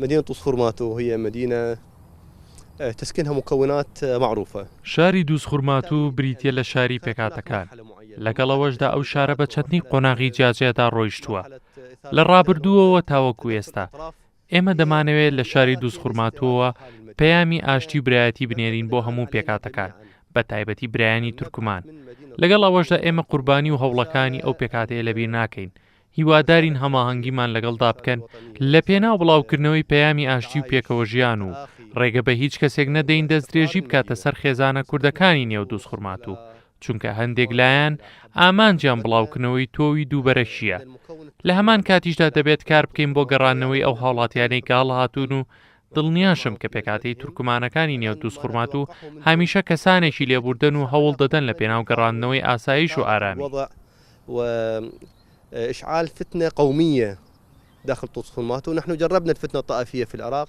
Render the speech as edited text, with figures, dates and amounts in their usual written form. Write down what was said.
مدينة طوسخورماتو هي مدينة تسكنها مكونات معروفة. شاری دووسخورماتو بریتیە لە شاری پێکاتەکان. لەگەڵەوەشدا ئەو شارە بە چەندین قۆناغی جیاجێدا ڕۆیشتووە. لە ڕابردووەوە تاوەکو ئێستا ئێمە دەمانەوێت لە شاری دووسخورماتۆوە پەیامی ئاشتی و برایەتی بنێرین بۆ هەموو پێکاتەکان، بە تایبەتی برایانی تورکمان. لەگەڵ ئەوەشدا ئێمە قوربانی و هەوڵەکانی ئەو پێکاتەیە لەبیر ناکەین. هیوادارین هەماهەنگیمان لەگەڵدا بکەن لە پێناو بڵاوکردنەوەی پەیامی ئاشتی و پێکەوە ژیان و ڕێگە بە هیچ کەسێک نەدەین دەستدرێژی بکاتە سەر خێزانە کوردەکانی نێو دووسخورماتو، چونکە هەندێک لایەن ئامانجیان بڵاوکردنەوەی تۆوی دووبەرەشیە. لە هەمان کاتیشدا دەبێت کار بکەین بۆ گەڕانەوەی ئەو هاوڵاتیانەی کە هەڵهاتوون و دڵنیاشم کە پێکاتەی تورکمانەکانی نێو دووسخورماتو هەمیشە کەسانێکی لێبوردن و هەوڵ دەدەن لە پێناو گەڕاندنەوەی ئاسایش و ئارامی. وإشعال فتنة قومية داخل طوسخورماتو. ونحن جربنا الفتنة الطائفية في العراق.